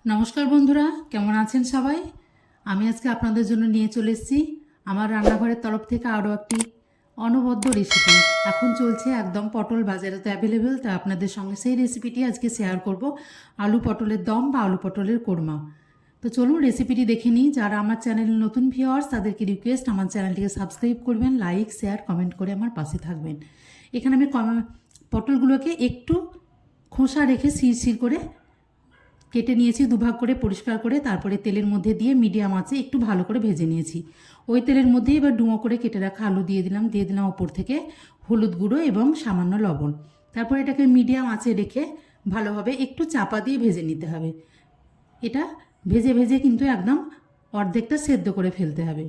নমস্কার বন্ধুরা, কেমন আছেন সবাই? আমি আজকে আপনাদের জন্য নিয়ে চলে এসেছি আমার রান্নাঘরের তরফ থেকে আরও একটি অনবদ্য রেসিপি। এখন চলছে একদম পটল বাজারে তো অ্যাভেলেবেল, তা আপনাদের সঙ্গে সেই রেসিপিটি আজকে শেয়ার করব। আলু পটলের দম বা আলু পটলের কোরমা। তো চলুন রেসিপিটি দেখে নিই। যারা আমার চ্যানেলে নতুন ভিউয়ার্স তাদেরকে রিকোয়েস্ট আমার চ্যানেলটিকে সাবস্ক্রাইব করবেন, লাইক শেয়ার কমেন্ট করে আমার পাশে থাকবেন। এখানে আমি পটলগুলোকে একটু খোসা রেখে শির করে কেটে নিয়েছি, দুভাগ করে পরিষ্কার করে, তারপরে তেলের মধ্যে দিয়ে মিডিয়াম আঁচে একটু ভালো করে ভেজে নিয়েছি। ওই তেলের মধ্যে এবার ডুমো করে কেটে রাখা আলু দিয়ে দিলাম ওপর থেকে হলুদ গুঁড়ো এবং সামান্য লবণ। তারপর এটাকে মিডিয়াম আঁচে রেখে ভালোভাবে একটু চাপা দিয়ে ভেজে নিতে হবে। এটা ভেজে ভেজে কিন্তু একদম অর্ধেকটা সেদ্ধ করে ফেলতে হবে।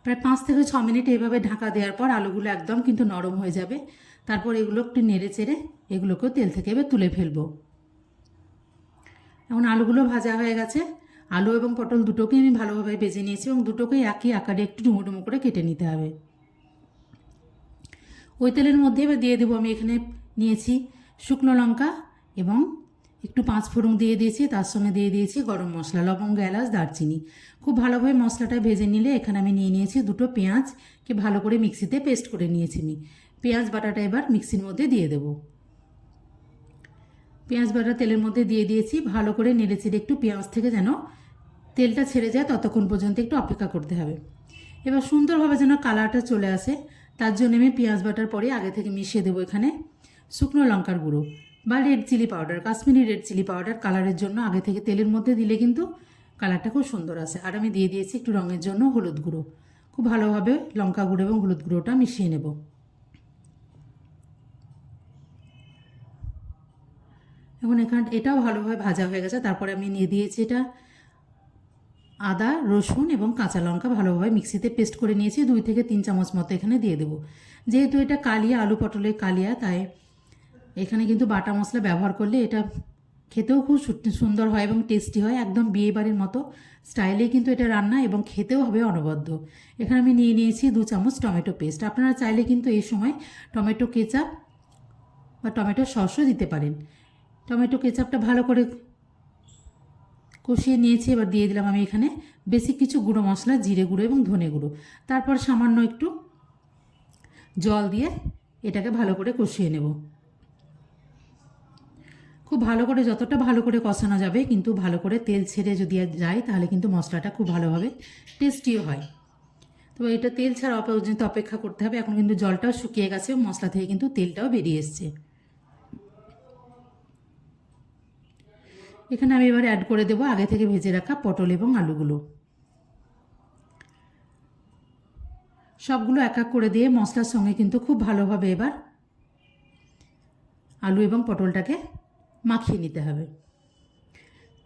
প্রায় 5 থেকে 6 মিনিট এইভাবে ঢাকা দেওয়ার পর আলুগুলো একদম কিন্তু নরম হয়ে যাবে। তারপর এগুলো একটু নেড়ে চেড়ে এগুলোকেও তেল থেকে এবার তুলে ফেলবো। এখন আলুগুলো ভাজা হয়ে গেছে। আলু এবং পটল দুটোকেই আমি ভালোভাবে ভেজে নিয়েছি এবং দুটোকেই একই আকারে একটু ডুমো ডুমো করে কেটে নিতে হবে। ওই তেলের মধ্যে এবার দিয়ে দেবো আমি এখানে নিয়েছি শুকনো লঙ্কা এবং একটু 5 ফোড়ন দিয়ে দিয়েছি, তার সঙ্গে দিয়ে দিয়েছি গরম মশলা, লবঙ্গ, এলাচ, দারচিনি। খুব ভালোভাবে মশলাটা ভেজে নিলে এখানে আমি নিয়ে নিয়েছি দুটো পেঁয়াজকে ভালো করে মিক্সিতে পেস্ট করে নিয়েছি আমি। পেঁয়াজ বাটাটা এবার মিক্সির মধ্যে দিয়ে দেবো। পেঁয়াজ বাটা তেলের মধ্যে দিয়ে দিয়েছি, ভালো করে নেড়েচেড়ে একটু পেঁয়াজ থেকে যেন তেলটা ছেড়ে যায় ততক্ষণ পর্যন্ত একটু অপেক্ষা করতে হবে। এবার সুন্দরভাবে যেন কালারটা চলে আসে তার জন্য আমি পেঁয়াজ বাটার পরে আগে থেকে মিশিয়ে দেবো এখানে শুকনো লঙ্কার গুঁড়ো বা red chilli powder, Kashmiri red chilli powder. কালারের জন্য আগে থেকে তেলের মধ্যে দিলে কিন্তু কালারটা খুব সুন্দর আসে। আর আমি দিয়ে দিয়েছি একটু রঙের জন্য হলুদ গুঁড়ো। খুব ভালোভাবে লঙ্কা গুঁড়ো এবং হলুদ গুঁড়োটা মিশিয়ে নেব। এখন এটাও ভালোভাবে ভাজা হয়ে গেছে। তারপরে আমি নিয়ে দিয়েছি এটা আদা, রসুন এবং কাঁচা লঙ্কা ভালোভাবে মিক্সিতে পেস্ট করে নিয়েছি। 2 থেকে 3 চামচ মতো এখানে দিয়ে দেবো। যেহেতু এটা কালিয়া, আলু পটলের কালিয়া, তাই এখানে কিন্তু বাটা মশলা ব্যবহার করলে এটা খেতেও খুব সুন্দর হয় এবং টেস্টি হয়। একদম বিয়েবাড়ির মতো স্টাইলেই কিন্তু এটা রান্না এবং খেতেও হবে অনবদ্য। এখানে আমি নিয়ে নিয়েছি 2 চামচ টমেটো পেস্ট। আপনারা চাইলে কিন্তু এই সময় টমেটো কেচাপ বা টমেটো সসও দিতে পারেন। টমেটো কেচাপটা ভালো করে কষিয়ে নিয়েছি। এবার দিয়ে দিলাম আমি এখানে বেসিক কিছু গুঁড়ো মশলা, জিরে গুঁড়ো এবং ধনে গুঁড়ো। তারপর সামান্য একটু জল দিয়ে এটাকে ভালো করে কষিয়ে নেব। খুব ভালো করে, যতটা ভালো করে কষানো যাবে, কিন্তু ভালো করে তেল ছেড়ে যদি যায় তাহলে কিন্তু মশলাটা খুব ভালোভাবে টেস্টিও হয়। তো এটা তেল ছাড়া পর্যন্ত অপেক্ষা করতে হবে। এখন কিন্তু জলটাও শুকিয়ে গেছে, মশলা থেকে কিন্তু তেলটাও বেরিয়ে এসছে। এখানে আমি এবার অ্যাড করে দেবো আগে থেকে ভেজে রাখা পটল এবং আলুগুলো। সবগুলো এক এক করে দিয়ে মশলার সঙ্গে কিন্তু খুব ভালোভাবে এবার আলু এবং পটলটাকে মাখিয়ে নিতে হবে।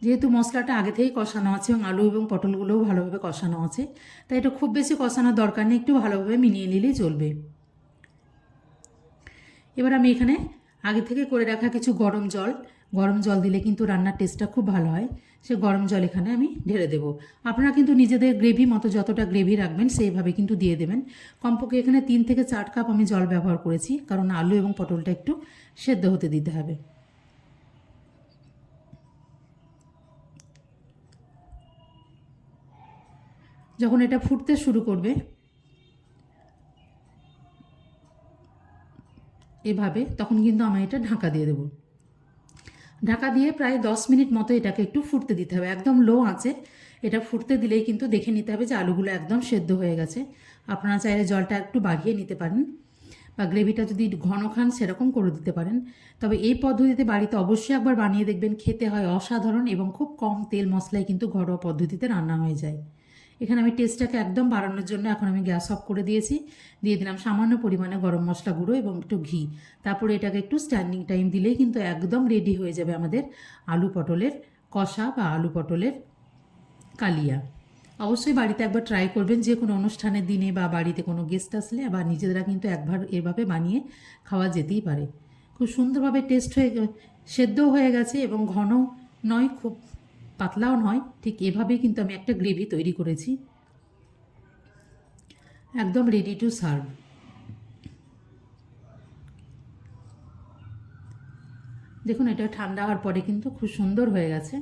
যেহেতু মশলাটা আগে থেকেই কষানো আছে এবং আলু এবং পটলগুলোও ভালোভাবে কষানো আছে, তাই এটা খুব বেশি কষানোর দরকার নেই, একটু ভালোভাবে মিলিয়ে নিলেই চলবে। এবার আমি এখানে আগে থেকে করে রাখা কিছু গরম জল দিলে কিন্তু রান্নার টেস্টটা খুব ভালো হয়। সে গরম জল এখানে আমি ঢেলে দেবো। আপনারা কিন্তু নিজেদের গ্রেভি মতো যতটা গ্রেভি রাখবেন সেইভাবে কিন্তু দিয়ে দেবেন। কমপক্ষে এখানে 3 থেকে 4 কাপ আমি জল ব্যবহার করেছি, কারণ আলু এবং পটলটা একটু সেদ্ধ হতে দিতে হবে। যখন এটা ফুটতে শুরু করবে এভাবে, তখন কিন্তু আমি এটা ঢাকা দিয়ে দেবো। ঢাকা দিয়ে প্রায় 10 মিনিট মতো এটাকে একটু ফুটতে দিতে হবে, একদম লো আঁচে। এটা ফুটতে দিলেই কিন্তু দেখে নিতে হবে যে আলুগুলো একদম সেদ্ধ হয়ে গেছে। আপনারা চাইলে জলটা একটু বাড়িয়ে নিতে পারেন বা গ্রেভিটা যদি ঘন খান সেরকম করে দিতে পারেন। তবে এই পদ্ধতিতে বাড়িতে অবশ্যই একবার বানিয়ে দেখবেন, খেতে হয় অসাধারণ এবং খুব কম তেল মশলায় কিন্তু ঘরোয়া পদ্ধতিতে রান্না হয়ে যায়। এখানে আমি টেস্টটাকে একদম বাড়ানোর জন্য এখন আমি গ্যাস অফ করে দিয়েছি। দিয়ে দিলাম সামান্য পরিমাণে গরম মশলা গুঁড়ো এবং একটু ঘি। তারপরে এটাকে একটু স্ট্যান্ডিং টাইম দিলেই কিন্তু একদম রেডি হয়ে যাবে আমাদের আলু পটলের কষা বা আলু পটলের কালিয়া। অবশ্যই বাড়িতে একবার ট্রাই করবেন, যে কোনো অনুষ্ঠানের দিনে বা বাড়িতে কোনো গেস্ট আসলে বা নিজেরা কিন্তু একবার এভাবে বানিয়ে খাওয়া যেতেই পারে। খুব সুন্দরভাবে সেদ্ধও হয়ে গেছে এবং ঘন নয়, খুব পাতলাও নয়, ঠিক এভাবেই কিন্তু আমি একটা গ্রেভি তৈরি করেছি। একদম রেডি টু সার্ভ। দেখুন এটা ঠান্ডা হওয়ার পরে কিন্তু খুব সুন্দর হয়ে গেছে।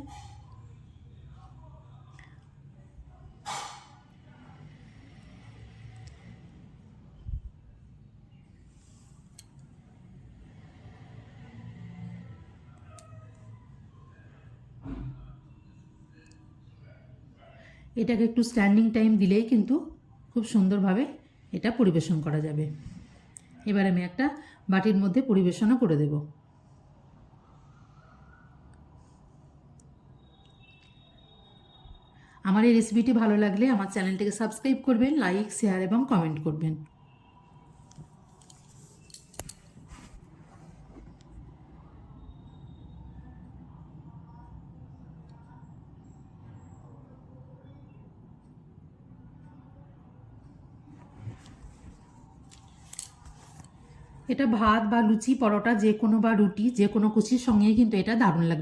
এটাকে একটু স্ট্যান্ডিং টাইম দিলেই কিন্তু খুব সুন্দরভাবে এটা পরিবেশন করা যাবে। এবার আমি একটা বাটির মধ্যে পরিবেশনও করে দেব। আমার এই রেসিপিটি ভালো লাগলে আমার চ্যানেলটিকে সাবস্ক্রাইব করবেন, লাইক, শেয়ার এবং কমেন্ট করবেন। এটা ভাত বা লুচি, পরোটা যে কোনো বা রুটি যে কোনো কিছুর সঙ্গেই কিন্তু এটা দারুণ লাগবে।